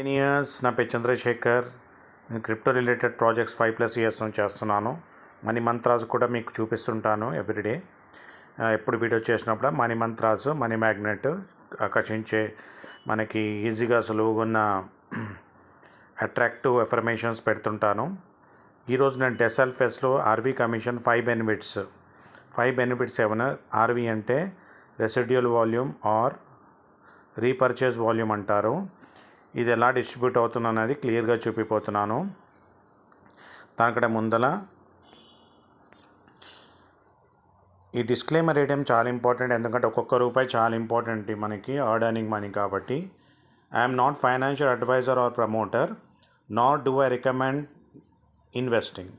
Years నా పేరు చంద్రశేఖర్. నేను క్రిప్టో రిలేటెడ్ ప్రాజెక్ట్స్ 5+ ఇయర్స్ నుంచి చేస్తున్నాను. మనీ మంత్రాస్ కూడా మీకు చూపిస్తుంటాను ఎవ్రీడే. ఎప్పుడు వీడియో చేసినప్పుడు మనీ మంత్రాస్, మనీ మ్యాగ్నెట్ ఆకర్షించే మనకి ఈజీగా సులువుగా ఉన్న అట్రాక్టివ్ ఎఫర్మేషన్స్ పెడుతుంటాను. ఈరోజు నేను డెసల్ ఫెస్ట్లో ఆర్వీ కమిషన్ 5 బెనిఫిట్స్ ఏమన్నా. ఆర్వీ అంటే residual volume or repurchase volume అంటారు. ఇది ఎలా డిస్ట్రిబ్యూట్ అవుతుంది అనేది క్లియర్గా చూపిపోతున్నాను. దానికంటే ముందల ఈ డిస్క్లైమర్ వేయడం చాలా ఇంపార్టెంట్, ఎందుకంటే ఒక్కొక్క రూపాయి చాలా ఇంపార్టెంట్ మనకి ఎర్నింగ్ మనీ కాబట్టి. I'm not financial advisor or promoter, not do I recommend investing.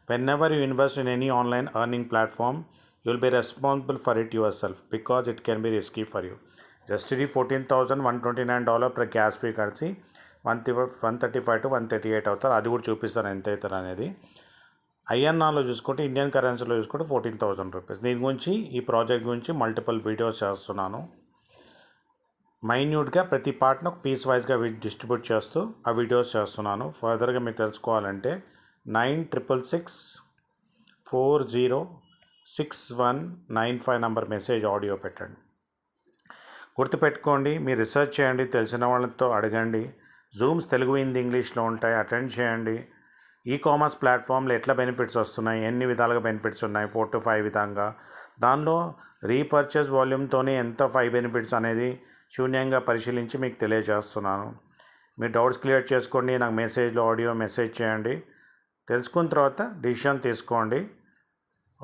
Whenever you invest in any online earning platform, you will be responsible for it yourself because it can be risky for you. Just ఇది $14,129 per gas fee కలిసి 135 to 138 అవుతారు. అది కూడా చూపిస్తాను ఎంత అవుతారు అనేది. ఐఎన్ఆర్లో చూసుకుంటే, ఇండియన్ కరెన్సీలో చూసుకుంటే 14,000 రూపీస్. దీని గురించి, ఈ ప్రాజెక్ట్ గురించి మల్టిపుల్ వీడియోస్ చేస్తున్నాను. మైన్యూట్గా ప్రతి పార్ట్ను పీస్ వైజ్గా డిస్ట్రిబ్యూట్ చేస్తూ ఆ వీడియోస్ చేస్తున్నాను. ఫర్దర్గా మీకు తెలుసుకోవాలంటే 9666406195 నంబర్ మెసేజ్ ఆడియో పెట్టండి. గుర్తుపెట్టుకోండి, మీరు రీసెర్చ్ చేయండి, తెలిసిన వాళ్ళతో అడగండి. జూమ్స్ తెలుగు, హిందీ, ఇంగ్లీష్లో ఉంటాయి, అటెండ్ చేయండి. కామర్స్ ప్లాట్ఫామ్లో ఎట్లా బెనిఫిట్స్ వస్తున్నాయి, ఎన్ని విధాలుగా బెనిఫిట్స్ ఉన్నాయి, 4 to 5 విధంగా. దానిలో రీపర్చేజ్ వాల్యూమ్తోనే ఎంత 5 బెనిఫిట్స్ అనేది శూన్యంగా పరిశీలించి మీకు తెలియజేస్తున్నాను. మీ డౌట్స్ క్లియర్ చేసుకోండి, నాకు మెసేజ్లో ఆడియో మెసేజ్ చేయండి. తెలుసుకున్న తర్వాత డిసిషన్ తీసుకోండి.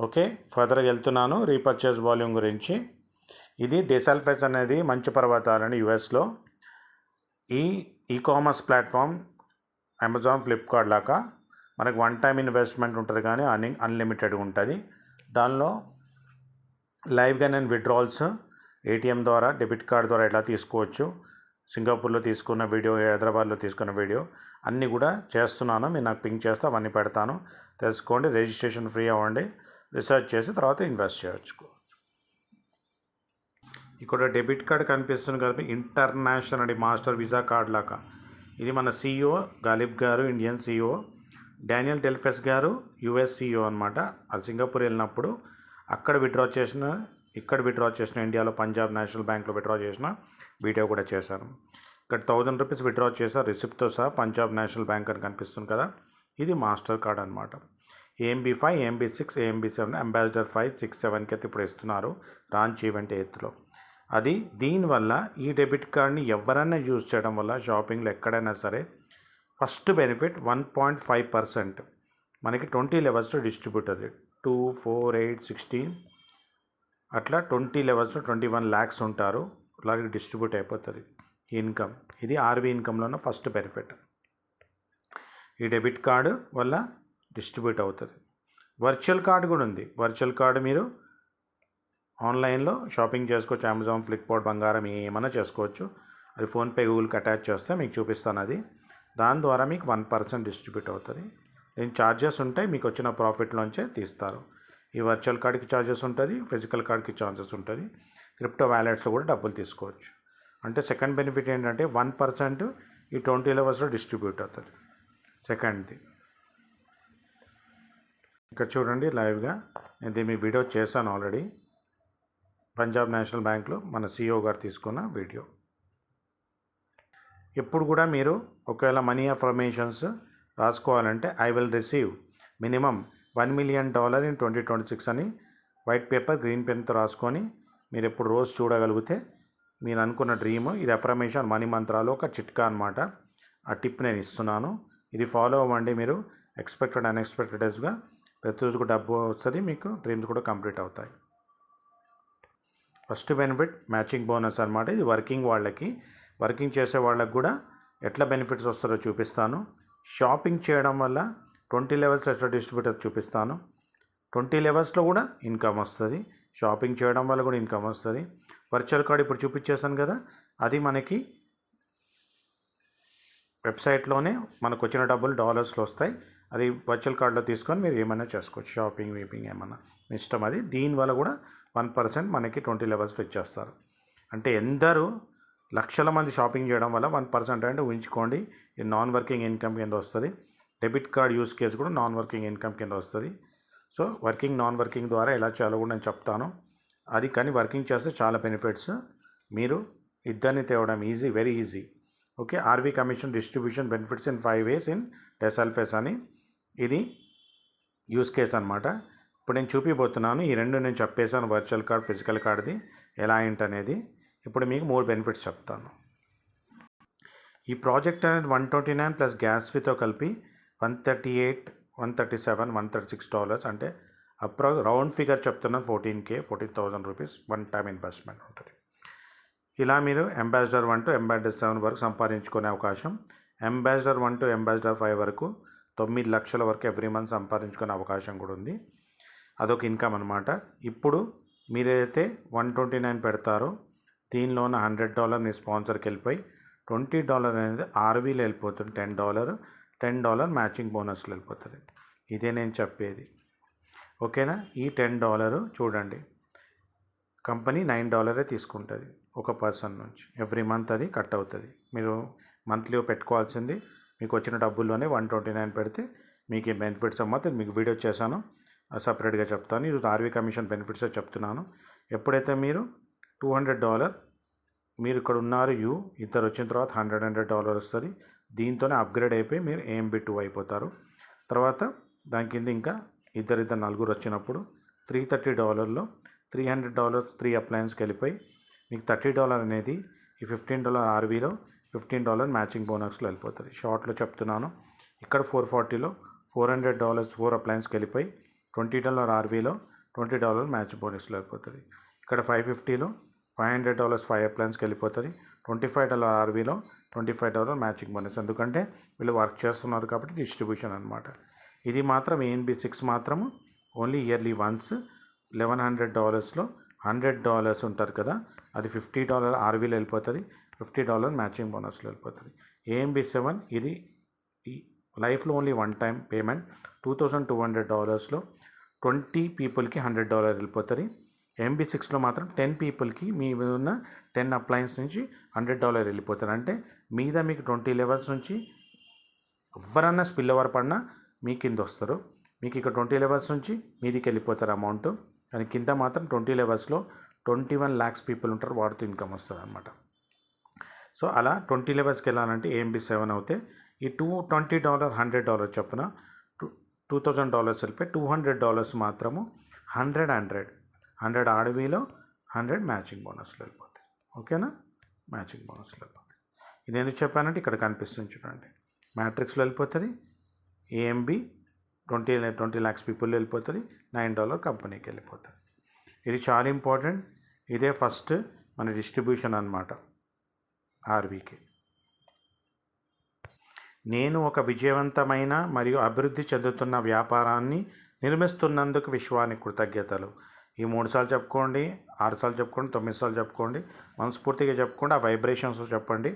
ఓకే, ఫర్దర్గా వెళ్తున్నాను. రీపర్చేజ్ వాల్యూమ్ గురించి. ఇది డెసల్ ఫెస్ అనేది మంచు పర్వతాలని యుఎస్లో కామర్స్ ప్లాట్ఫామ్ అమెజాన్, ఫ్లిప్కార్ట్ లాగా మనకు వన్ టైం ఇన్వెస్ట్మెంట్ ఉంటుంది, కానీ అన్లిమిటెడ్గా ఉంటుంది. దానిలో లైవ్గా నేను విత్డ్రాల్స్ ఏటీఎం ద్వారా, డెబిట్ కార్డ్ ద్వారా ఎలా తీసుకోవచ్చు, సింగపూర్లో తీసుకున్న వీడియో, హైదరాబాద్లో తీసుకున్న వీడియో అన్నీ కూడా చేస్తున్నాను. మీరు నాకు పింక్ చేస్తే అవన్నీ పెడతాను, తెలుసుకోండి. రిజిస్ట్రేషన్ ఫ్రీ అవ్వండి, రీసెర్చ్ చేసి తర్వాత ఇన్వెస్ట్ చేయవచ్చు. ఇక్కడ డెబిట్ కార్డ్ కనిపిస్తుంది కదా, ఇంటర్నేషనల్ మాస్టర్ వీసా కార్డ్ లాగా. ఇది మన సిఇఓ గాలిబ్ గారు, ఇండియన్ సిఇఓ. డానియల్ డెల్ఫెస్ గారు యుఎస్ సిఇఓ అనమాట. అది సింగపూర్ వెళ్ళినప్పుడు అక్కడ విత్డ్రా చేసిన, ఇక్కడ విత్డ్రా చేసిన, ఇండియాలో పంజాబ్ నేషనల్ బ్యాంక్లో విత్డ్రా చేసిన వీడియో కూడా చేశాను. ఇక్కడ 1000 రూపీస్ విత్డ్రా చేశారు రిసిప్ట్తో సహా, పంజాబ్ నేషనల్ బ్యాంక్ అని కనిపిస్తుంది కదా. ఇది మాస్టర్ కార్డ్ అనమాట. AMB5, AMB6, AMB7, అంబాసిడర్ 5, 6, 7కి అయితే ఇప్పుడు ఇస్తున్నారు లాంచ్ ఈవెంట్ 8th. అది దీనివల్ల ఈ డెబిట్ కార్డ్ని ఎవరైనా యూజ్ చేయడం వల్ల షాపింగ్లో ఎక్కడైనా సరే ఫస్ట్ బెనిఫిట్ 1.5% మనకి 20 లెవెల్స్లో డిస్ట్రిబ్యూట్ అవుతుంది. 2, 4, 8, 16 అట్లా 20 లెవెల్స్లో 21 lakhs ఉంటారు, అలాగే డిస్ట్రిబ్యూట్ అయిపోతుంది ఇన్కమ్. ఇది ఆర్వీ ఇన్కంలో ఉన్న ఫస్ట్ బెనిఫిట్. ఈ డెబిట్ కార్డు వల్ల డిస్ట్రిబ్యూట్ అవుతుంది. వర్చువల్ కార్డు కూడా ఉంది. వర్చువల్ కార్డు మీరు ఆన్లైన్లో షాపింగ్ చేసుకోవచ్చు. అమెజాన్, ఫ్లిప్కార్ట్, బంగారం ఏమైనా చేసుకోవచ్చు. అది ఫోన్పే, గూగుల్కి అటాచ్ చేస్తే మీకు చూపిస్తాను. అది దాని ద్వారా మీకు 1% డిస్ట్రిబ్యూట్ అవుతుంది. దీని ఛార్జెస్ ఉంటాయి, మీకు వచ్చిన ప్రాఫిట్లోంచే తీస్తారు. ఈ వర్చువల్ కార్డ్కి ఛార్జెస్ ఉంటుంది, ఫిజికల్ కార్డ్కి ఛార్జెస్ ఉంటుంది. క్రిప్టో వ్యాలెట్స్లో కూడా డబ్బులు తీసుకోవచ్చు. అంటే సెకండ్ బెనిఫిట్ ఏంటంటే 1% ఈ 20 లెవెల్స్లో డిస్ట్రిబ్యూట్ అవుతుంది. సెకండ్ది ఇక్కడ చూడండి లైవ్గా. నేను దీన్ని వీడియో చేశాను ఆల్రెడీ. పంజాబ్ నేషనల్ బ్యాంక్లో మన సిఇఓ గారు తీసుకున్న వీడియో. ఎప్పుడు కూడా మీరు ఒకవేళ మనీ అఫర్మేషన్స్ రాసుకోవాలంటే I will receive minimum $1 million in 2026 అని వైట్ పేపర్ గ్రీన్ పెన్తో రాసుకొని మీరు ఎప్పుడు రోజు చూడగలిగితే మీరు అనుకున్న డ్రీమ్. ఇది అఫర్మేషన్ మనీ మంత్రాలు ఒక చిట్కా అనమాట. ఆ టిప్ నేను ఇస్తున్నాను, ఇది ఫాలో అవ్వండి. మీరు ఎక్స్పెక్టెడ్ అన్ఎక్స్పెక్టెడ్స్గా ప్రతిరోజు డబ్బు వస్తుంది, మీకు డ్రీమ్స్ కూడా కంప్లీట్ అవుతాయి. ఫస్ట్ బెనిఫిట్ మ్యాచింగ్ బోనస్ అనమాట. ఇది వర్కింగ్ చేసే వాళ్ళకి కూడా ఎట్లా బెనిఫిట్స్ వస్తారో చూపిస్తాను. షాపింగ్ చేయడం వల్ల 20 లెవెల్స్ ఎట్లా డిస్ట్రిబ్యూటర్ చూపిస్తాను. 20 లెవెల్స్లో కూడా ఇన్కమ్ వస్తుంది, షాపింగ్ చేయడం వల్ల కూడా ఇన్కమ్ వస్తుంది. వర్చువల్ కార్డ్ ఇప్పుడు చూపించేసాను కదా, అది మనకి వెబ్సైట్లోనే మనకు వచ్చిన డబ్బులు డాలర్స్లో వస్తాయి. అది వర్చువల్ కార్డులో తీసుకొని మీరు ఏమైనా చేసుకోవచ్చు, షాపింగ్ ఏమన్నా మీ ఇష్టం. అది దీనివల్ల కూడా 1% మనకి 20 లెవెల్స్లో ఇచ్చేస్తారు. అంటే ఎందరూ లక్షల మంది షాపింగ్ చేయడం వల్ల 1% అంటే ఊహించుకోండి, ఇది నాన్ వర్కింగ్ ఇన్కమ్ కింద వస్తుంది. డెబిట్ కార్డ్ యూస్ కేసు కూడా నాన్ వర్కింగ్ ఇన్కమ్ కింద వస్తుంది. సో వర్కింగ్ నాన్ వర్కింగ్ ద్వారా ఎలా చేయాలో కూడా నేను చెప్తాను. అది కానీ వర్కింగ్ చేస్తే చాలా బెనిఫిట్స్. మీరు ఇద్దరిని తేవడం easy, very easy. Okay, RV commission distribution benefits in 5 ways in డెసల్ఫేస్ అని ఇది యూస్ కేస్ అనమాట. ఇప్పుడు నేను చూపిపోతున్నాను. ఈ రెండు నేను చెప్పేశాను, వర్చువల్ కార్డ్, ఫిజికల్ కార్డ్ది ఎలా ఏంటనేది. ఇప్పుడు మీకు 3 బెనిఫిట్స్ చెప్తాను. ఈ ప్రాజెక్ట్ అనేది 129 ప్లస్ గ్యాస్ ఫీతో కలిపి $138, $137, $136 అంటే రౌండ్ ఫిగర్ చెప్తున్నాను, 14,000 రూపీస్ వన్ టైం ఇన్వెస్ట్మెంట్ ఉంటుంది. ఇలా మీరు అంబాసిడర్ 1 to అంబాసిడర్ 7 వరకు సంపాదించుకునే అవకాశం, అంబాసిడర్ 1 to అంబాసిడర్ 5 వరకు 9 లక్షల వరకు ఎవ్రీ మంత్ సంపాదించుకునే అవకాశం కూడా ఉంది. అదొక ఇన్కమ్ అనమాట. ఇప్పుడు మీరైతే 129 పెడతారో దీనిలోన $100 మీ స్పాన్సర్కి వెళ్ళిపోయి $20 అనేది ఆర్వీలో వెళ్ళిపోతుంది. $10 మ్యాచింగ్ బోనస్లో వెళ్ళిపోతుంది. ఇదే నేను చెప్పేది. ఓకేనా? ఈ $10 చూడండి, కంపెనీ $9 తీసుకుంటుంది ఒక పర్సన్ నుంచి. ఎవ్రీ మంత్ అది కట్ అవుతుంది. మీరు మంత్లీ పెట్టుకోవాల్సింది మీకు వచ్చిన డబ్బుల్లోనే 129 పెడితే మీకు ఈ బెనిఫిట్స్ అమ్మా. మీకు వీడియో చేశాను, సపరేట్గా చెప్తాను. ఈరోజు ఆర్వీ కమిషన్ బెనిఫిట్స్ చెప్తున్నాను. ఎప్పుడైతే మీరు $200 మీరు ఇక్కడ ఉన్నారు, ఇద్దరు వచ్చిన తర్వాత $100 వస్తుంది. దీంతోనే అప్గ్రేడ్ అయిపోయి మీరు AMB2 అయిపోతారు. తర్వాత దాని కింద ఇంకా ఇద్దరు నలుగురు వచ్చినప్పుడు $330లో $300 3 అప్లయన్స్కి వెళ్ళిపోయి మీకు $30 అనేది ఈ $15 ఆర్వీలో, $15 మ్యాచింగ్ బోనస్లో వెళ్ళిపోతుంది. షార్ట్లో చెప్తున్నాను. ఇక్కడ 440లో $400 4 అప్లయన్స్కి వెళ్ళిపోయి $20 ఆర్వీలో, $20 మ్యాచ్ బోనస్లో వెళ్ళిపోతుంది. ఇక్కడ 550లో $500 5 అప్లయన్స్కి వెళ్ళిపోతుంది. $25 ఆర్వీలో, $25 మ్యాచింగ్ బోనస్. ఎందుకంటే వీళ్ళు వర్క్ చేస్తున్నారు కాబట్టి డిస్ట్రిబ్యూషన్ అనమాట. ఇది మాత్రం ANB6 మాత్రము ఓన్లీ ఇయర్లీ వన్స్ $1,100లో $100 ఉంటారు కదా, అది $50 ఆర్వీలో వెళ్ళిపోతుంది, $50 మ్యాచింగ్ బోనస్లో వెళ్ళిపోతుంది. ANB7 ఇది లైఫ్లో ఓన్లీ వన్ టైం పేమెంట్ $2,200లో 20 పీపుల్కి $100 వెళ్ళిపోతుంది. ANB6లో మాత్రం 10 పీపుల్కి మీ మీద ఉన్న 10 అప్లయన్స్ నుంచి $100 వెళ్ళిపోతారు. అంటే మీద మీకు 20 లెవెల్స్ నుంచి ఎవరన్నా స్పిల్ ఓవర్ పడినా మీ కింద వస్తారు. మీకు ఇక్కడ 20 లెవెల్స్ నుంచి మీదికి వెళ్ళిపోతారు అమౌంట్. కానీ కింద మాత్రం 20 లెవెల్స్లో 21 lakhs పీపుల్ ఉంటారు, వాడితో ఇన్కమ్ వస్తుంది అనమాట. సో అలా 20 లెవెల్స్కి వెళ్ళాలంటే ANB7 అవుతే ఈ $20 $100 చొప్పున $2,000 వెళ్ళిపోయి $200 మాత్రము 100 ఆర్వీలో 100 మ్యాచింగ్ బోనస్లో వెళ్ళిపోతాయి. ఓకేనా? మ్యాచింగ్ బోనస్లో వెళ్ళిపోతాయి. ఇది ఎందుకు చెప్పానంటే ఇక్కడ కనిపిస్తుంది చూడండి, మ్యాట్రిక్స్లో వెళ్ళిపోతుంది. AMB 20 lakhs పీపుల్ వెళ్ళిపోతుంది, $9 కంపెనీకి వెళ్ళిపోతుంది. ఇది చాలా ఇంపార్టెంట్. ఇదే ఫస్ట్ మన డిస్ట్రిబ్యూషన్ అన్నమాట ఆర్వీకి. నేను ఒక విజయవంతమైన మరియు అభివృద్ధి చెందుతున్న వ్యాపారాన్ని నిర్మిస్తున్నందుకు విశ్వానికి కృతజ్ఞతలు. ఈ 3 సార్లు చెప్పుకోండి, 6 సార్లు చెప్పుకోండి, 9 సార్లు చెప్పుకోండి, మనస్ఫూర్తిగా చెప్పుకోండి. ఆ వైబ్రేషన్స్ చెప్పండి.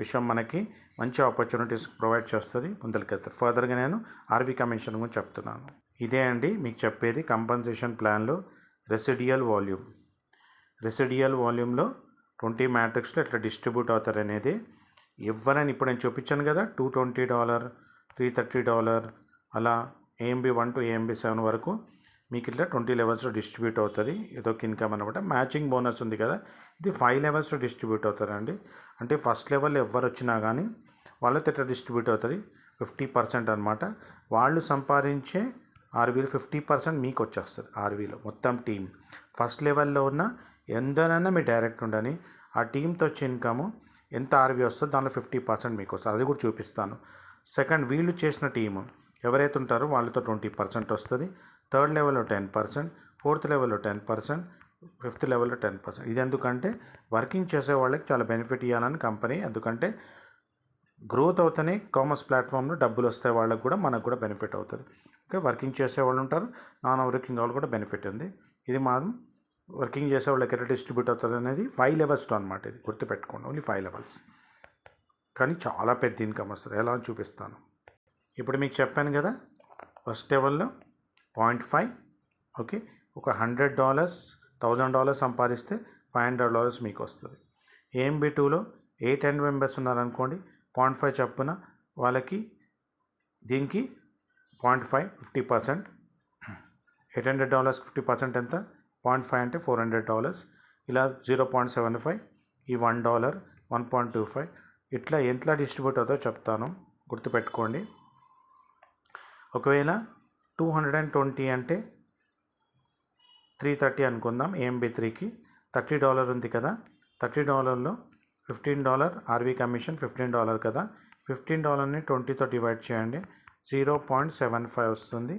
విశ్వం మనకి మంచి ఆపర్చునిటీస్ ప్రొవైడ్ చేస్తుంది, ముందరికెళ్తారు. ఫర్దర్గా నేను ఆర్వీ కమిషన్ గురించి చెప్తున్నాను. ఇదే అండి మీకు చెప్పేది. కంపన్సేషన్ ప్లాన్లో రెసిడియల్ వాల్యూమ్లో 20 మ్యాట్రిక్స్లో ఎట్లా డిస్ట్రిబ్యూట్ అవుతారు అనేది ఎవరైనా ఇప్పుడు నేను చూపించాను కదా, $220, $330 అలా ANB1 to ANB7 వరకు మీకు ఇట్లా 20 లెవెల్స్లో డిస్ట్రిబ్యూట్ అవుతుంది. ఇదొక ఇన్కమ్ అనమాట. మ్యాచింగ్ బోనస్ ఉంది కదా, ఇది 5 లెవెల్స్లో డిస్ట్రిబ్యూట్ అవుతారండి. అంటే ఫస్ట్ లెవెల్ ఎవరు వచ్చినా కానీ వాళ్ళతో ఇట్లా డిస్ట్రిబ్యూట్ అవుతుంది. 50% అనమాట. వాళ్ళు సంపాదించే ఆర్వీలో 50% మీకు వచ్చేస్తుంది. ఆర్వీలో మొత్తం టీం ఫస్ట్ లెవెల్లో ఉన్న ఎందరైనా మీ డైరెక్ట్ ఉండని ఆ టీంతో వచ్చే ఇన్కము ఎంత ఆర్వీ వస్తుందో దానిలో 50% మీకు వస్తుంది. అది కూడా చూపిస్తాను. సెకండ్, వీళ్ళు చేసిన టీము ఎవరైతే ఉంటారో వాళ్ళతో 20% వస్తుంది. థర్డ్ లెవెల్లో 10%, ఫోర్త్ లెవెల్లో 10%, ఫిఫ్త్ లెవెల్లో 10%. ఇది ఎందుకంటే వర్కింగ్ చేసే వాళ్ళకి చాలా బెనిఫిట్ ఇవ్వాలని కంపెనీ. ఎందుకంటే గ్రోత్ అవుతానే కామర్స్ ప్లాట్ఫామ్లో డబ్బులు వస్తే వాళ్ళకి కూడా మనకు కూడా బెనిఫిట్ అవుతుంది. ఓకే, వర్కింగ్ చేసే వాళ్ళు ఉంటారు, నాన్ వర్కింగ్ వాళ్ళు కూడా బెనిఫిట్ ఉంది. ఇది మాత్రం వర్కింగ్ చేసే వాళ్ళకి ఎట్లా డిస్ట్రిబ్యూట్ అవుతుంది అనేది 5 లెవెల్స్లో అనమాట. ఇది గుర్తుపెట్టుకోండి, ఓన్లీ 5 లెవెల్స్. కానీ చాలా పెద్ద ఇన్కమ్ వస్తుంది. ఎలా చూపిస్తాను. ఇప్పుడు మీకు చెప్పాను కదా, ఫస్ట్ లెవెల్లో 0.5. ఓకే, ఒక $100 $1,000 సంపాదిస్తే $500 మీకు వస్తుంది. ఏఎంబి టూలో 800 మెంబర్స్ ఉన్నారనుకోండి, 0.5 చొప్పున వాళ్ళకి దీనికి 0.5 50%. $800 50% ఎంత? 0.5 అంటే $400. ఇలా 0.75 ఈ $1 1.25 ఇట్లా ఎట్లా డిస్ట్రిబ్యూట్ అవుతుందో చెప్తాను, గుర్తుపెట్టుకోండి. ఒకవేళ 220 అంటే 330 అనుకుందాం. ఏఎంబి 3కి $30 ఉంది కదా, $30లో $15 ఆర్వీ కమిషన్ $15 కదా, $15ని 20తో డివైడ్ చేయండి, 0.75 వస్తుంది.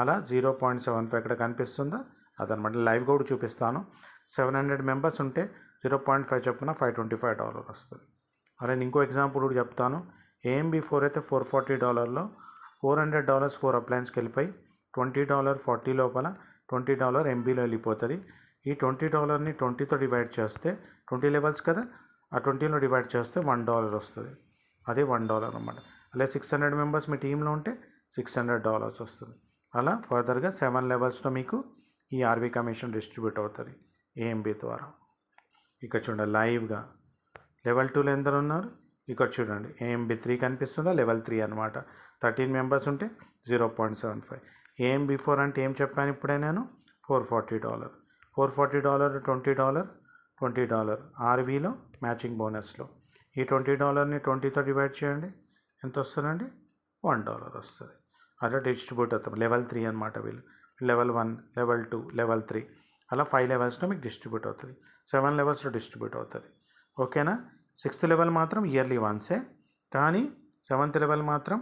అలా 0.75 ఇక్కడ కనిపిస్తుందా, అదనమాట. లైవ్ కూడా చూపిస్తాను. 700 మెంబర్స్ ఉంటే 0.5 చొప్పున $525 వస్తుంది. అలా ఇంకో ఎగ్జాంపుల్ కూడా చెప్తాను. ఏఎంబి 4 అయితే $440లో $400 4 అప్లయన్స్కి వెళ్ళిపోయి $20 40 లోపల $20 ఎంబీలో వెళ్ళిపోతుంది. ఈ $20ని 20తో డివైడ్ చేస్తే 20 లెవెల్స్ కదా, ఆ 20లో డివైడ్ చేస్తే $1 వస్తుంది. అదే $1 అనమాట. అలా 600 మెంబర్స్ మీ టీంలో ఉంటే $600 వస్తుంది. అలా ఫర్దర్గా 7 లెవెల్స్లో మీకు ఈ ఆర్వీ కమిషన్ డిస్ట్రిబ్యూట్ అవుతుంది ఏఎంబి ద్వారా. ఇక్కడ చూడండి లైవ్గా లెవెల్ 2లో ఎందరు ఉన్నారు, ఇక్కడ చూడండి ఏఎంబి 3 కనిపిస్తుందా, లెవెల్ 3 అనమాట. 13 మెంబర్స్ ఉంటే 0.75. ఏఎంబి 4 అంటే ఏం చెప్పాను ఇప్పుడే నేను, $440. $440 $20 ఆర్వీలో మ్యాచింగ్ బోనస్లో. ఈ $20ని 20తో డివైడ్ చేయండి, ఎంత వస్తుందండి, $1 వస్తుంది. అలా డిస్ట్రిబ్యూట్ అవుతాం. లెవెల్ 3 అనమాట వీళ్ళు. లెవెల్ 1 లెవెల్ 2 లెవెల్ 3 అలా 5 లెవెల్స్లో మీకు డిస్ట్రిబ్యూట్ అవుతుంది. 7 లెవెల్స్లో డిస్ట్రిబ్యూట్ అవుతుంది. ఓకేనా. 6th లెవెల్ మాత్రం ఇయర్లీ వన్సే, కానీ 7th లెవెల్ మాత్రం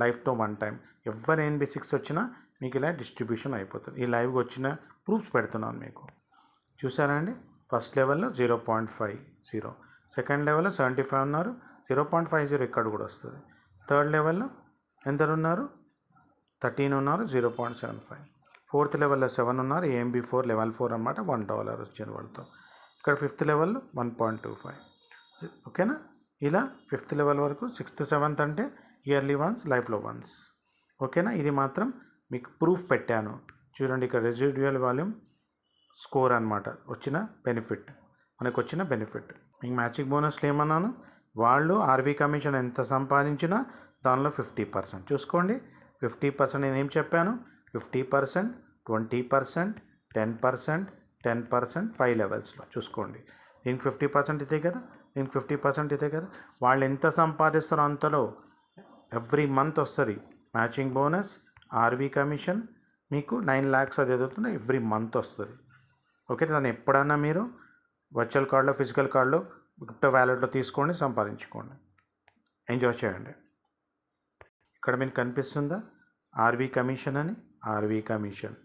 లైఫ్తో 1 టైం. ఎవరు ఏఎంబి 6 వచ్చినా మీకు ఇలా డిస్ట్రిబ్యూషన్ అయిపోతుంది. ఈ లైవ్గా వచ్చిన ప్రూఫ్స్ పెడుతున్నాను మీకు, చూసారా అండి. ఫస్ట్ లెవెల్లో 0.50, సెకండ్ లెవెల్లో 75 ఉన్నారు, 0.50 ఇక్కడ కూడా వస్తుంది. థర్డ్ లెవెల్లో ఎందరు ఉన్నారు, 13 ఉన్నారు, 0.75. 4th లెవెల్లో 7 ఉన్నారు, ఏఎంబి 4 లెవెల్ 4 అనమాట, $1 వచ్చిన వాళ్ళతో. ఇక్కడ 5th లెవెల్లో 1.25. ఓకేనా. ఇలా 5th లెవెల్ వరకు. 6th 7th అంటే ఇయర్లీ వన్స్, లైఫ్లో వన్స్. ఓకేనా. ఇది మాత్రం మీకు ప్రూఫ్ పెట్టాను చూడండి. ఇక్కడ రెసిడ్యువల్ వాల్యూమ్ స్కోర్ అనమాట, వచ్చిన బెనిఫిట్, మనకు వచ్చిన బెనిఫిట్. మీకు మ్యాచింగ్ బోనస్లు ఏమన్నాను, వాళ్ళు ఆర్వీ కమిషన్ ఎంత సంపాదించినా దానిలో 50% చూసుకోండి. 50% నేనేం చెప్పాను, 50%, 20%, 10%, 10%, 5 లెవెల్స్లో చూసుకోండి. దీనికి 50% ఇదే కదా, దీనికి 50% ఇదే కదా. వాళ్ళు ఎంత సంపాదిస్తారో అంతలో ఎవ్రీ మంత్ వస్తుంది మ్యాచింగ్ బోనస్, ఆర్వీ కమిషన్. మీకు 9 lakhs అది ఎదుగుతుంది, ఎవ్రీ మంత్ వస్తుంది. ఓకే. దాన్ని ఎప్పుడన్నా మీరు వర్చువల్ కార్డులో, ఫిజికల్ కార్డులో, క్రిప్టో వ్యాలెట్లో తీసుకోండి, సంపాదించుకోండి, ఎంజాయ్ చేయండి. ఇక్కడ మీకు కనిపిస్తుందా ఆర్వీ కమిషన్ అని, ఆర్వీ కమిషన్,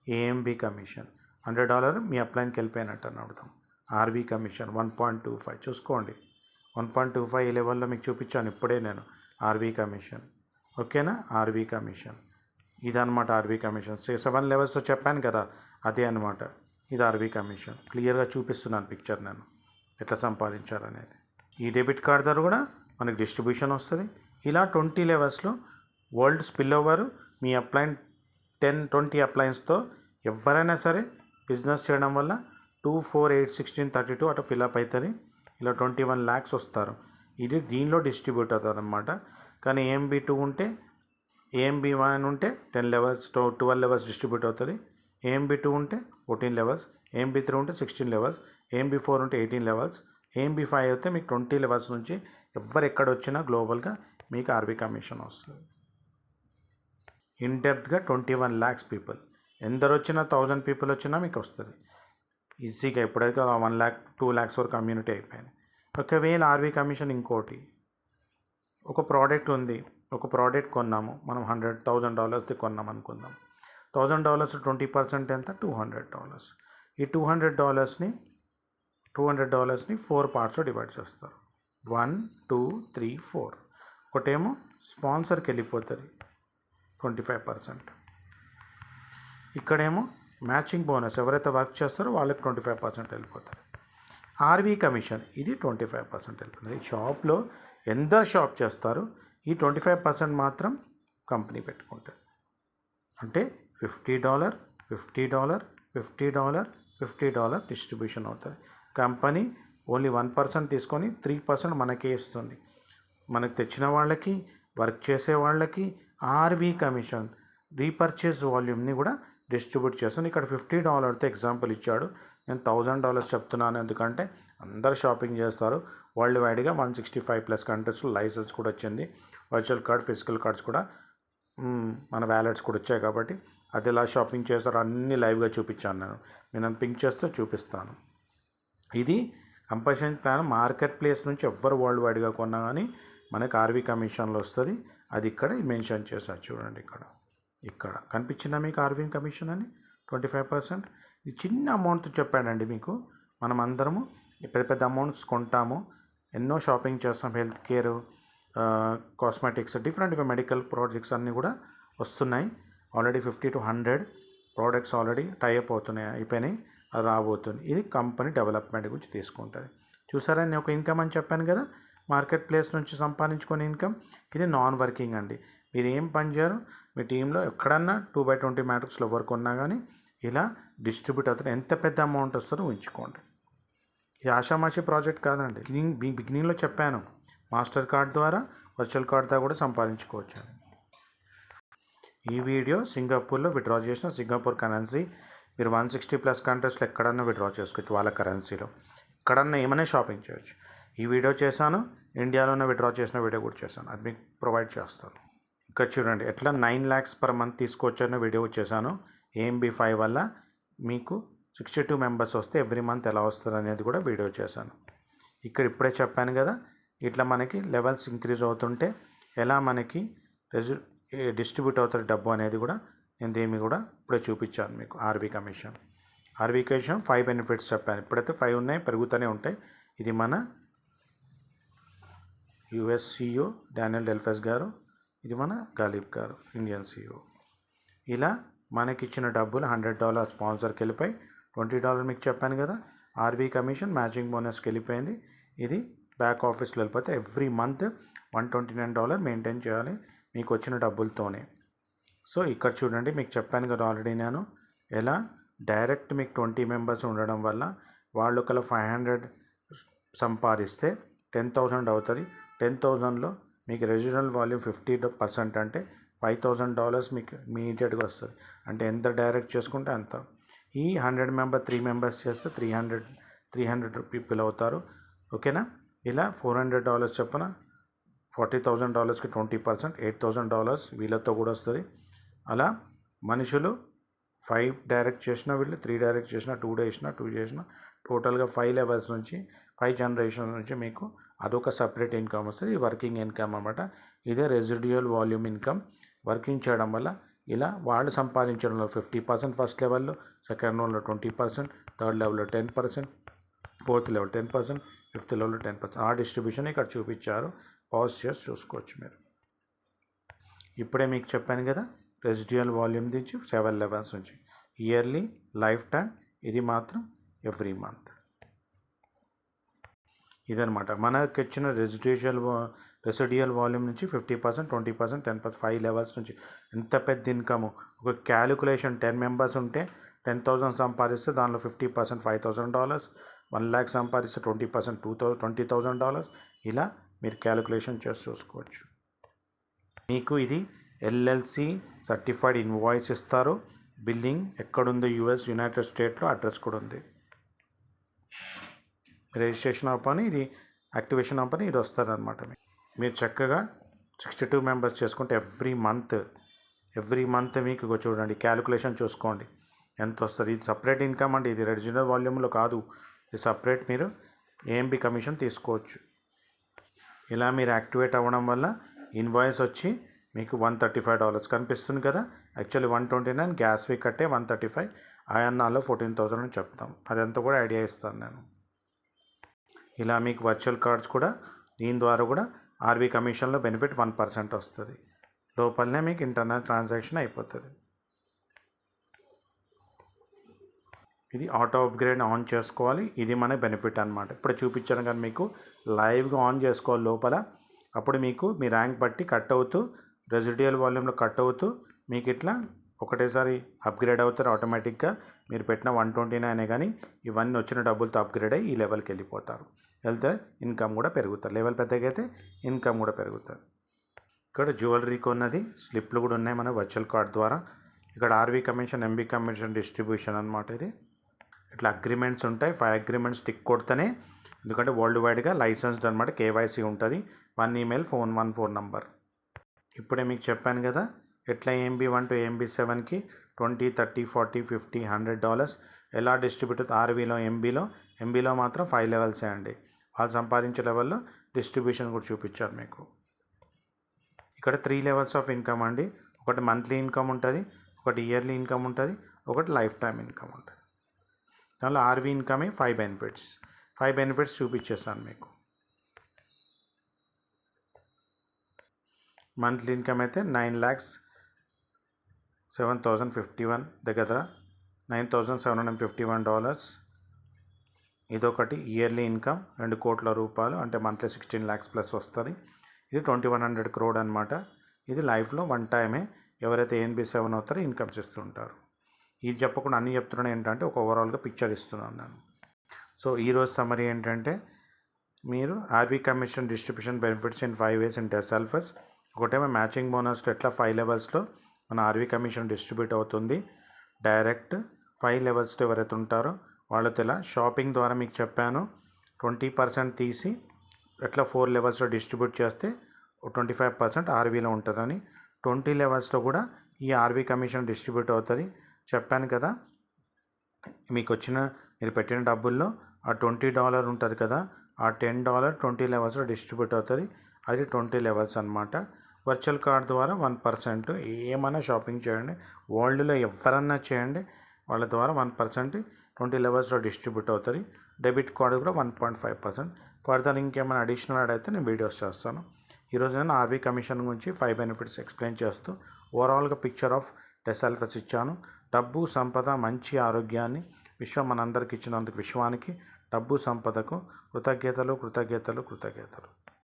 ఏఎంబి కమిషన్ $100 మీ అప్లైన్కి వెళ్ళిపోయినట్టు అని అర్థం. ఆర్వీ కమిషన్ 1.25 చూసుకోండి. 1.25 ఈ లెవెల్లో మీకు చూపించాను ఇప్పుడే నేను ఆర్వీ కమిషన్. ఓకేనా. ఆర్వీ కమిషన్ ఇదనమాట. ఆర్వీ కమిషన్ 7 లెవెల్స్తో చెప్పాను కదా, అదే అనమాట. ఇది ఆర్వీ కమిషన్. క్లియర్గా చూపిస్తున్నాను పిక్చర్ నేను ఎట్లా సంపాదించాలనేది. ఈ డెబిట్ కార్డ్ ద్వారా కూడా మనకి డిస్ట్రిబ్యూషన్ వస్తుంది. ఇలా 20 లెవెల్స్లో వరల్డ్ స్పిల్ ఓవర్ మీ అప్లైన్ 10-20 అప్లైన్స్తో ఎవరైనా సరే బిజినెస్ చేయడం వల్ల 2, 4, 8, 16, 32 అట్లా ఫిల్అప్ అవుతుంది. ఇలా 21 lakhs వస్తారు. ఇది దీనిలో డిస్ట్రిబ్యూట్ అవుతుంది అనమాట. కానీ ఏఎంబి 2 ఉంటే, ఏఎంబి 1 ఉంటే 10 లెవెల్స్ 12 లెవెల్స్ డిస్ట్రిబ్యూట్ అవుతుంది. ఏఎంబి 2 ఉంటే 14 లెవెల్స్, ఏఎంబి 3 ఉంటే 16 లెవెల్స్, ఏఎంబి 4 ఉంటే 18 లెవెల్స్, ఏఎంబి 5 అయితే మీకు 20 లెవెల్స్ నుంచి ఎవరు ఎక్కడ వచ్చినా గ్లోబల్గా మీకు ఆర్వీ కమిషన్ వస్తుంది. ఇన్డెప్త్గా 21 lakhs పీపుల్, ఎందరు వచ్చినా 1000 పీపుల్ వచ్చినా మీకు వస్తుంది ఈజీగా. ఎప్పుడైతే 1 lakh 2 lakhs వరకు కమ్యూనిటీ అయిపోయింది. ఒకవేళ ఆర్వీ కమిషన్ ఇంకోటి, ఒక ప్రోడక్ట్ ఉంది, ఒక ప్రోడక్ట్ కొన్నాము మనం, $100,000ది కొన్నాం అనుకుందాం. $1,000 20% ఎంత, $200. ఈ $200ని 4 పార్ట్స్లో డివైడ్ చేస్తారు. 1, 2, 3, 4. ఒకటేమో స్పాన్సర్కి వెళ్ళిపోతుంది 25%. ఇక్కడేమో మ్యాచింగ్ బోనస్ ఎవరైతే వర్క్ చేస్తారో వాళ్ళకి 25% వెళ్ళిపోతారు. ఆర్వీ కమిషన్ ఇది 25% వెళ్తుంది. ఈ షాప్లో ఎందరు షాప్ చేస్తారో ఈ 25% మాత్రం కంపెనీ పెట్టుకుంటుంది. అంటే $50, $50, $50, $50 డిస్ట్రిబ్యూషన్ అవుతుంది. కంపెనీ ఓన్లీ 1% తీసుకొని 3% మనకే ఇస్తుంది. మనకు తెచ్చిన వాళ్ళకి, వర్క్ చేసే వాళ్ళకి ఆర్వీ కమిషన్ రీపర్చేస్ వాల్యూమ్ని కూడా డిస్ట్రిబ్యూట్ చేస్తుంది. ఇక్కడ $50తో ఎగ్జాంపుల్ ఇచ్చాడు. నేను $1000 చెప్తున్నాను, ఎందుకంటే అందరు షాపింగ్ చేస్తారు. వరల్డ్ వైడ్గా 165+ కంట్రీస్లో లైసెన్స్ కూడా వచ్చింది. వర్చువల్ కార్డ్, ఫిజికల్ కార్డ్స్ కూడా, మన వ్యాలెట్స్ కూడా వచ్చాయి. కాబట్టి అది ఎలా షాపింగ్ చేస్తారో అన్నీ లైవ్గా చూపించాను. నేను నన్ను పింక్ చేస్తే చూపిస్తాను. ఇది కంపల్సరీ ప్లాన్. మార్కెట్ ప్లేస్ నుంచి ఎవ్వరు వరల్డ్ వైడ్గా కొన్నా కానీ మనకు ఆర్వీ కమిషన్లో వస్తుంది. అది ఇక్కడ మెన్షన్ చేశారు చూడండి. ఇక్కడ కనిపించిందా మీకు ఆర్వీ కమిషన్ అని 25%. ఇది చిన్న అమౌంట్ చెప్పాడండి మీకు. మనం అందరము పెద్ద పెద్ద అమౌంట్స్ కొంటాము, ఎన్నో షాపింగ్ చేస్తాం. Health care, cosmetics, different medical products అన్నీ కూడా వస్తున్నాయి. Already 50 to 100 products already tie up అయిపోయినాయి. అది రాబోతుంది. ఇది కంపెనీ డెవలప్మెంట్ గురించి తీసుకుంటుంది. చూసారా, నేను ఒక ఇన్కమ్ అని చెప్పాను కదా, మార్కెట్ ప్లేస్ నుంచి సంపాదించుకునే ఇన్కమ్. ఇది నాన్ వర్కింగ్ అండి. మీరు ఏం పని చేయరు, మీ టీంలో ఎక్కడన్నా 2/20 మ్యాట్రిక్స్లో వర్క్ ఉన్నా కానీ ఇలా డిస్ట్రిబ్యూట్ అవుతుంది. ఎంత పెద్ద అమౌంట్ వస్తుందో ఉంచుకోండి. ఇది ఆషామాషి ప్రాజెక్ట్ కాదండి. బిగినింగ్లో చెప్పాను, మాస్టర్ కార్డ్ ద్వారా, వర్చువల్ కార్డ్ ద్వారా కూడా సంపాదించుకోవచ్చు. ఈ వీడియో సింగపూర్లో విత్డ్రా చేసిన సింగపూర్ కరెన్సీ. మీరు 160+ కంట్రీస్లో ఎక్కడన్నా విత్డ్రా చేసుకోవచ్చు. వాళ్ళ కరెన్సీలో ఎక్కడన్నా ఏమైనా షాపింగ్ చేయొచ్చు. ఈ వీడియో చేశాను, ఇండియాలోనే విత్డ్రా చేసిన వీడియో కూడా చేశాను. అది మీకు ప్రొవైడ్ చేస్తాను. ఇక్కడ చూడండి, ఎట్లా 9 lakhs per month తీసుకోవచ్చన్న వీడియో చేశాను. AMB5 వల్ల మీకు 62 members వస్తే ఎవ్రీ మంత్ ఎలా వస్తుంది అనేది కూడా వీడియో చేశాను. ఇక్కడ ఇప్పుడే చెప్పాను కదా, ఇట్లా మనకి లెవెల్స్ ఇంక్రీజ్ అవుతుంటే ఎలా మనకి డిస్ట్రిబ్యూట్ అవుతుంది డబ్బు అనేది కూడా నేను దీన్ని కూడా ఇప్పుడే చూపించాను మీకు. ఆర్వీ కమిషన్ 5 బెనిఫిట్స్ చెప్పాను. ఇప్పుడైతే 5 ఉన్నాయి, పెరుగుతూనే ఉంటాయి. ఇది మన US CEO డానియల్ డెల్ఫెస్ గారు, ఇది మన గాలిబ్ గారు, ఇండియన్ CEO. ఇలా మనకిచ్చిన డబ్బులు $100 స్పాన్సర్కి వెళ్ళిపోయి, $20 మీకు చెప్పాను కదా ఆర్వీ కమిషన్ మ్యాచింగ్ బోనస్కి వెళ్ళిపోయింది. ఇది బ్యాక్ ఆఫీస్లో వెళ్ళిపోతే ఎవ్రీ మంత్ $129 మెయింటైన్ చేయాలి మీకు వచ్చిన డబ్బులతోనే. సో ఇక్కడ చూడండి, మీకు చెప్పాను కదా ఆల్రెడీ నేను, ఎలా డైరెక్ట్ మీకు 20 members ఉండడం వల్ల వాళ్ళు ఒకవేళ 500 సంపాదిస్తే 10,000 అవుతుంది. 10,000లో మీకు రెసిడెంట్ వాల్యూమ్ 50% అంటే $5,000 మీకు ఇమీడియట్గా వస్తుంది. అంటే ఎంత డైరెక్ట్ చేసుకుంటే అంత. ఈ 100 3 members చేస్తే 300 పీపుల్ అవుతారు. ఓకేనా. ఇలా $400 చొప్పున $40,000కి 20%, $8,000 వీళ్ళతో కూడా వస్తుంది. అలా మనుషులు 5 డైరెక్ట్ చేసిన, వీళ్ళు 3 డైరెక్ట్ చేసిన, 2 చేసిన టోటల్గా 5 levels నుంచి 5 generations నుంచి మీకు అదొక సపరేట్ ఇన్కమ్ వస్తుంది. ఈ వర్కింగ్ ఇన్కమ్ అన్నమాట. ఇదే రెసిడ్యుయల్ వాల్యూమ్ ఇన్కమ్. వర్కింగ్ చేయడం వల్ల ఇలా వాళ్ళు సంపాదించడంలో 50% ఫస్ట్ లెవెల్లో, సెకండ్ లెవెల్లో 20%, థర్డ్ లెవెల్లో 10%, ఫోర్త్ లెవెల్ 10%, ఫిఫ్త్ లెవెల్లో 10%. ఆ డిస్ట్రిబ్యూషన్ ఇక్కడ చూపించారు. పాజ్ చేసి చూసుకోవచ్చు మీరు. ఇప్పుడే మీకు చెప్పాను కదా, రెసిడ్యుయల్ వాల్యూమ్ నుంచి 7 levels నుంచి ఇయర్లీ, లైఫ్ టైం, ఇది మాత్రం ఎవ్రీ మంత్. ఇదనమాట మనకి ఇచ్చిన రెసిడ్యుయల్ వాల్యూమ్ నుంచి 50%, 20%, 10%, 5 levels నుంచి. ఎంత పెద్ద ఇన్కమ్. ఒక క్యాలిక్యులేషన్, 10 members ఉంటే 10,000 సంపాదిస్తే దానిలో 50% $5,000, 1 lakh సంపాదిస్తే 20% $20,000. ఇలా మీరు క్యాలిక్యులేషన్ చేసి చూసుకోవచ్చు. మీకు ఇది LLC సర్టిఫైడ్ ఇన్వాయిస్ ఇస్తారు. బిల్లింగ్ ఎక్కడుందో US, యునైటెడ్ స్టేట్లో అడ్రస్ కూడా ఉంది. రిజిస్ట్రేషన్ అవ్వని, ఇది యాక్టివేషన్ అవ్వని, ఇది వస్తుంది అనమాట. మీరు చక్కగా 62 members చేసుకుంటే ఎవ్రీ మంత్ మీకు చూడండి, క్యాలిక్యులేషన్ చూసుకోండి ఎంత వస్తుంది. ఇది సపరేట్ ఇన్కమ్ అండి, ఇది రెసిడ్యుయల్ వాల్యూమ్లో కాదు. ఇది సపరేట్ మీరు AMB కమిషన్ తీసుకోవచ్చు. ఇలా మీరు యాక్టివేట్ అవ్వడం వల్ల ఇన్వాయిస్ వచ్చి మీకు $135 కనిపిస్తుంది కదా. యాక్చువల్లీ 129, గ్యాస్ ఫీ కట్టే 135, ఆయన్నాలో 14,000 అని చెప్తాం. అదంతా కూడా ఐడియా ఇస్తాను నేను. ఇలా మీకు వర్చువల్ కార్డ్స్ కూడా, దీని ద్వారా కూడా ఆర్వీ కమిషన్లో బెనిఫిట్ 1% వస్తుంది. లోపలనే మీకు ఇంటర్నల్ ట్రాన్సాక్షన్ అయిపోతుంది. ఇది ఆటో అప్గ్రేడ్ ఆన్ చేసుకోవాలి. ఇది మన బెనిఫిట్ అనమాట. ఇప్పుడు చూపించాను కానీ మీకు లైవ్గా ఆన్ చేసుకోవాలి లోపల. అప్పుడు మీకు మీ ర్యాంక్ బట్టి కట్ అవుతూ, రెసిడ్యుయల్ వాల్యూమ్లో కట్ అవుతూ మీకు ఇట్లా ఒకటేసారి అప్గ్రేడ్ అవుతారు ఆటోమేటిక్గా. మీరు పెట్టిన 129 కానీ ఇవన్నీ వచ్చిన డబ్బులతో అప్గ్రేడ్ అయ్యి ఈ లెవెల్కి వెళ్ళిపోతారు. వెళ్తే ఇన్కమ్ కూడా పెరుగుతుంది. లెవెల్ పెద్దగా అయితే ఇన్కమ్ కూడా పెరుగుతుంది. ఇక్కడ జ్యువెలరీకి ఉన్నది స్లిప్లు కూడా ఉన్నాయి మన వర్చువల్ కార్డ్ ద్వారా. ఇక్కడ RV commission, MB commission distribution అనమాట. ఇది ఇట్లా అగ్రిమెంట్స్ ఉంటాయి. 5 అగ్రిమెంట్స్ టిక్ కొడితేనే, ఎందుకంటే వరల్డ్ వైడ్గా లైసెన్స్డ్ అనమాట. కేవైసీ ఉంటుంది. 1 ఈమెయిల్, 1 ఫోన్ నంబర్. ఇప్పుడే మీకు చెప్పాను కదా ఎట్లా AMB1 to AMB7కి $20, $30, $40, $50, $100 ఎలా డిస్ట్రిబ్యూట్ అవుతుంది. ఆర్వీలో, ఎంబీలో మాత్రం 5 లెవెల్సే అండి. వాళ్ళు సంపాదించే లెవెల్లో డిస్ట్రిబ్యూషన్ కూడా చూపించారు మీకు. ఇక్కడ 3 లెవెల్స్ ఆఫ్ ఇన్కమ్ అండి. ఒకటి మంత్లీ ఇన్కమ్ ఉంటుంది, ఒకటి ఇయర్లీ ఇన్కమ్ ఉంటుంది, ఒకటి లైఫ్ టైమ్ ఇన్కమ్ ఉంటుంది. దానిలో ఆర్వీ ఇన్కమ్ 5 బెనిఫిట్స్. 5 బెనిఫిట్స్ చూపించేస్తాను మీకు. మంత్లీ ఇన్కమ్ అయితే $9,07,051 దగ్గర $9,751. ఇదొకటి ఇయర్లీ ఇన్కమ్ 2 కోట్ల రూపాయలు, అంటే మంత్లీ 16 lakhs ప్లస్ వస్తుంది. ఇది 2100 crore అనమాట. ఇది లైఫ్లో 1 టైమే ఎవరైతే ANB7 అవుతారో ఇన్కమ్స్ ఇస్తుంటారు. ఇది చెప్పకుండా అన్నీ చెప్తున్నాను ఏంటంటే ఒక ఓవరాల్గా పిక్చర్ ఇస్తున్నాను నేను. సో ఈరోజు సమ్మరీ ఏంటంటే, మీరు RV commission distribution benefits in 5 ways in టెసల్ఫస్. ఒకటేమో మ్యాచింగ్ బోనస్లో ఎట్లా 5 లెవెల్స్లో మన ఆర్వీ కమిషన్ డిస్ట్రిబ్యూట్ అవుతుంది. డైరెక్ట్ 5 లెవెల్స్లో ఎవరైతే ఉంటారో వాళ్ళతో ఇలా షాపింగ్ ద్వారా మీకు చెప్పాను 20% తీసి ఎట్లా 4 లెవెల్స్లో డిస్ట్రిబ్యూట్ చేస్తే 25% ఆర్వీలో ఉంటుందని. 20 లెవెల్స్లో కూడా ఈ ఆర్వీ కమిషన్ డిస్ట్రిబ్యూట్ అవుతుంది చెప్పాను కదా. మీకు వచ్చిన మీరు పెట్టిన డబ్బుల్లో ఆ $20 ఉంటుంది కదా, ఆ $10 20 లెవెల్స్లో డిస్ట్రిబ్యూట్ అవుతుంది. అది 20 లెవెల్స్ అనమాట. వర్చువల్ కార్డ్ ద్వారా 1%. ఏమైనా షాపింగ్ చేయండి, వరల్డ్లో ఎవరన్నా చేయండి, వాళ్ళ ద్వారా 1% 20 లెవెల్స్లో డిస్ట్రిబ్యూట్ అవుతుంది. డెబిట్ కార్డు కూడా 1.5%. ఫర్దర్ ఇంకేమైనా అడిషనల్ యాడ్ అయితే నేను వీడియోస్ చేస్తాను. ఈరోజు నేను ఆర్వీ కమిషన్ గురించి 5 బెనిఫిట్స్ ఎక్స్ప్లెయిన్ చేస్తూ ఓవరాల్గా పిక్చర్ ఆఫ్ టెసల్ఫస్ ఇచ్చాను. డబ్బు, సంపద, మంచి ఆరోగ్యాన్ని విశ్వం మనందరికి ఇచ్చినందుకు విశ్వానికి, డబ్బు, సంపదకు కృతజ్ఞతలు.